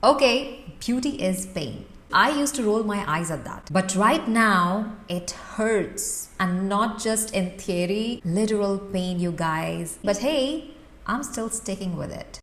Okay, beauty is pain. I used to roll my eyes at that. But right now, it hurts. And not just in theory, literal pain, you guys. But hey, I'm still sticking with it.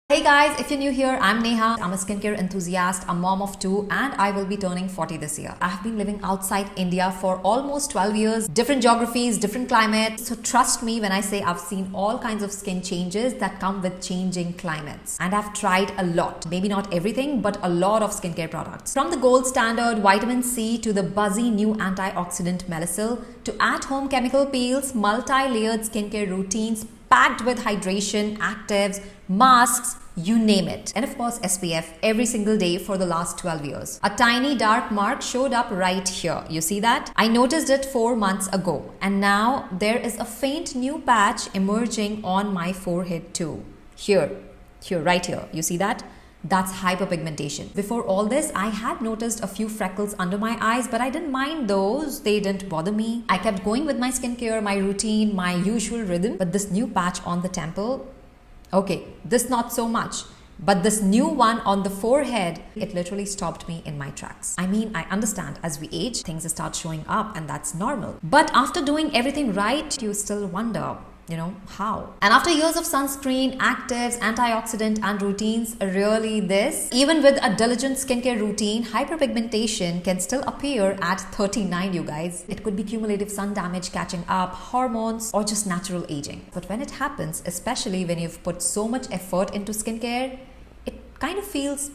Hey guys, if you're new here, I'm Neha. I'm a skincare enthusiast, a mom of two, and I will be turning 40 this year. I have been living outside India for almost 12 years, different geographies, different climates. So trust me when I say I've seen all kinds of skin changes that come with changing climates. And I've tried a lot, maybe not everything, but a lot of skincare products. From the gold standard vitamin C to the buzzy new antioxidant Melanin, to at-home chemical peels, multi-layered skincare routines, packed with hydration, actives, masks, you name it. And of course SPF every single day for the last 12 years. A tiny dark mark showed up right here. You see that? I noticed it 4 months ago. And now there is a faint new patch emerging on my forehead too. Here, right here. You see that? That's hyperpigmentation. Before all this, I had noticed a few freckles under my eyes, but I didn't mind those. They didn't bother me. I kept going with my skincare, my routine, my usual rhythm. But this new patch on the temple, okay, this not so much. But this new one on the forehead, it literally stopped me in my tracks. I mean, I understand as we age, things start showing up and that's normal. But after doing everything right, you still wonder, how? And after years of sunscreen, actives, antioxidant and routines, really this? Even with a diligent skincare routine, hyperpigmentation can still appear at 39, you guys. It could be cumulative sun damage catching up, hormones, or just natural aging. But when it happens, especially when you've put so much effort into skincare, it kind of feels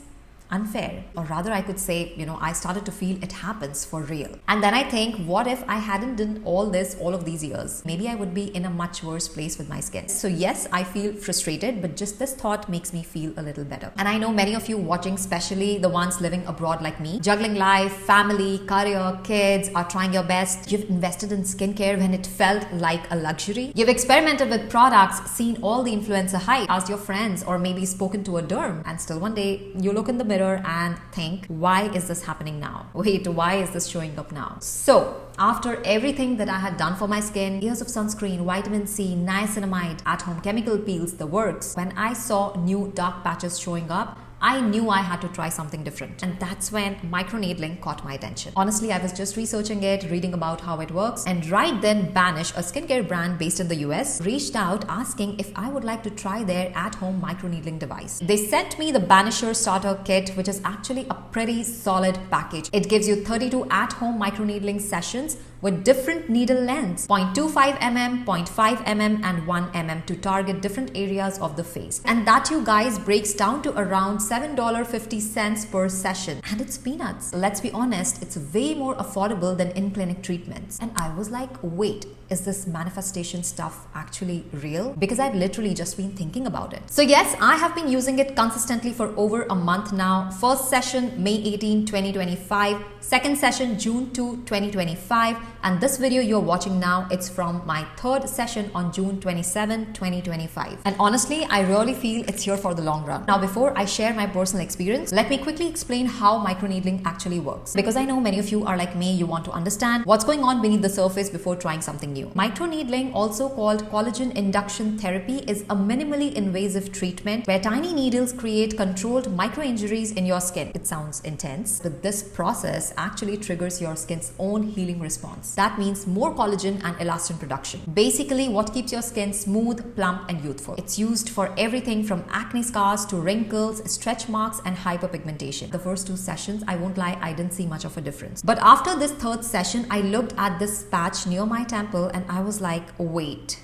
unfair. Or rather I could say, I started to feel it happens for real. And then I think, what if I hadn't done all of these years? Maybe I would be in a much worse place with my skin. So yes, I feel frustrated, but just this thought makes me feel a little better. And I know many of you watching, especially the ones living abroad like me, juggling life, family, career, kids, are trying your best. You've invested in skincare when it felt like a luxury. You've experimented with products, seen all the influencer hype, asked your friends, or maybe spoken to a derm, and still one day you look in the mirror and think, why is this happening now? Wait, why is this showing up now? So after everything that I had done for my skin, years of sunscreen, vitamin C, niacinamide, at-home chemical peels, the works, when I saw new dark patches showing up, I knew I had to try something different. And that's when Microneedling caught my attention. Honestly, I was just researching it, reading about how it works. And right then, Banish, a skincare brand based in the US, reached out asking if I would like to try their at-home microneedling device. They sent me the Banisher Starter Kit, which is actually a pretty solid package. It gives you 32 at-home microneedling sessions with different needle lengths, 0.25 mm, 0.5 mm and 1 mm to target different areas of the face. And that, you guys, breaks down to around $7.50 per session. And it's peanuts. Let's be honest, it's way more affordable than in-clinic treatments. And I was like, wait, is this manifestation stuff actually real? Because I'd literally just been thinking about it. So yes, I have been using it consistently for over a month now. First session, May 18, 2025. Second session, June 2, 2025. And this video you're watching now, it's from my third session on June 27, 2025. And honestly, I really feel it's here for the long run. Now, before I share my personal experience, let me quickly explain how microneedling actually works. Because I know many of you are like me, you want to understand what's going on beneath the surface before trying something new. Microneedling, also called collagen induction therapy, is a minimally invasive treatment where tiny needles create controlled micro-injuries in your skin. It sounds intense, but this process actually triggers your skin's own healing response. That means more collagen and elastin production. Basically, what keeps your skin smooth, plump, and youthful. It's used for everything from acne scars to wrinkles, stretch marks, and hyperpigmentation. The first 2 sessions, I won't lie, I didn't see much of a difference. But after this third session, I looked at this patch near my temple and I was like, wait,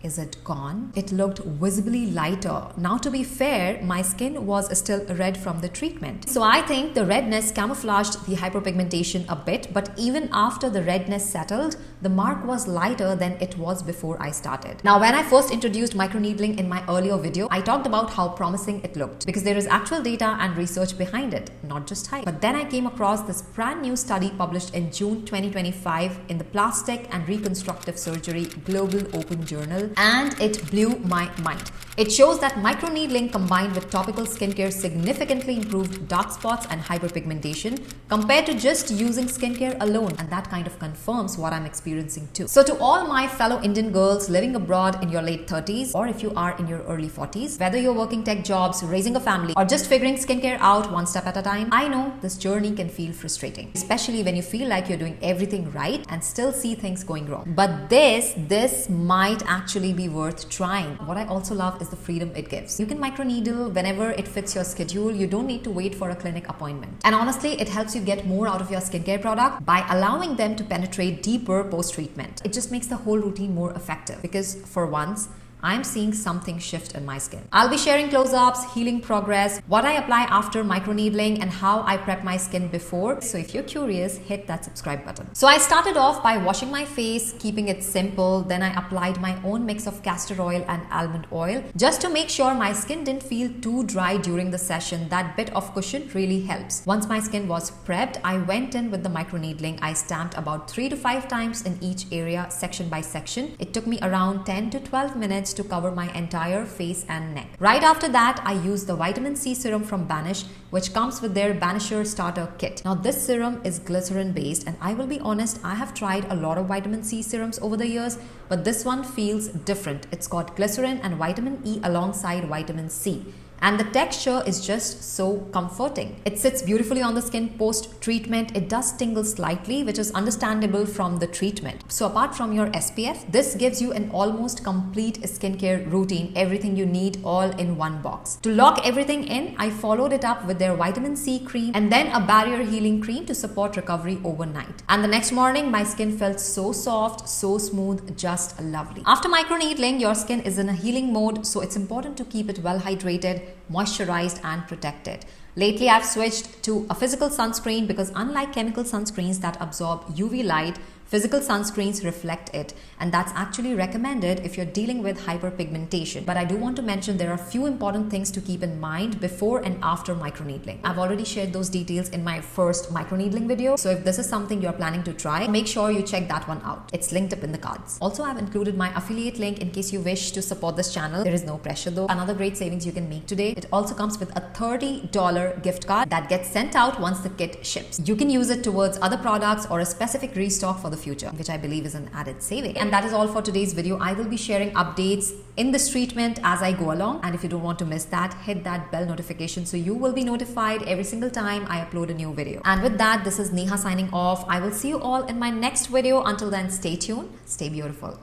is it gone? It looked visibly lighter. Now, to be fair, my skin was still red from the treatment. So I think the redness camouflaged the hyperpigmentation a bit, but even after the redness settled, the mark was lighter than it was before I started. Now, when I first introduced microneedling in my earlier video, I talked about how promising it looked because there is actual data and research behind it, not just hype. But then I came across this brand new study published in June 2025 in the Plastic and Reconstructive Surgery Global Open Journal, and it blew my mind. It shows that microneedling combined with topical skincare significantly improved dark spots and hyperpigmentation compared to just using skincare alone, and that kind of confirms what I'm experiencing too. So to all my fellow Indian girls living abroad in your late 30s, or if you are in your early 40s, whether you're working tech jobs, raising a family, or just figuring skincare out one step at a time, I know this journey can feel frustrating, especially when you feel like you're doing everything right and still see things going wrong. But this might actually be worth trying. What I also love is the freedom it gives. You can microneedle whenever it fits your schedule. You don't need to wait for a clinic appointment. And honestly, it helps you get more out of your skincare product by allowing them to penetrate deeper post-treatment. It just makes the whole routine more effective because for once, I'm seeing something shift in my skin. I'll be sharing close-ups, healing progress, what I apply after microneedling, and how I prep my skin before. So if you're curious, hit that subscribe button. So I started off by washing my face, keeping it simple. Then I applied my own mix of castor oil and almond oil just to make sure my skin didn't feel too dry during the session. That bit of cushion really helps. Once my skin was prepped, I went in with the microneedling. I stamped about 3 to 5 times in each area, section by section. It took me around 10 to 12 minutes to cover my entire face and neck. Right after that, I used the vitamin C serum from Banish, which comes with their Banisher Starter Kit. Now this serum is glycerin based, and I will be honest, I have tried a lot of vitamin C serums over the years, but this one feels different. It's got glycerin and vitamin E alongside vitamin C. And the texture is just so comforting. It sits beautifully on the skin post-treatment. It does tingle slightly, which is understandable from the treatment. So apart from your SPF, this gives you an almost complete skincare routine, everything you need all in one box. To lock everything in, I followed it up with their vitamin C cream and then a barrier healing cream to support recovery overnight. And the next morning, my skin felt so soft, so smooth, just lovely. After microneedling, your skin is in a healing mode, so it's important to keep it well hydrated, moisturized and protected. Lately, I've switched to a physical sunscreen because unlike chemical sunscreens that absorb UV light, physical sunscreens reflect it, and that's actually recommended if you're dealing with hyperpigmentation. But I do want to mention there are a few important things to keep in mind before and after microneedling. I've already shared those details in my first microneedling video, so if this is something you're planning to try, make sure you check that one out. It's linked up in the cards. Also, I've included my affiliate link in case you wish to support this channel. There is no pressure though. Another great savings you can make today. It also comes with a $30 gift card that gets sent out once the kit ships. You can use it towards other products or a specific restock for the future, which I believe is an added saving. And that is all for today's video. I will be sharing updates in this treatment as I go along, and if you don't want to miss that, hit that bell notification so you will be notified every single time I upload a new video. And with that, this is Neha signing off. I will see you all in my next video. Until then, stay tuned, stay beautiful.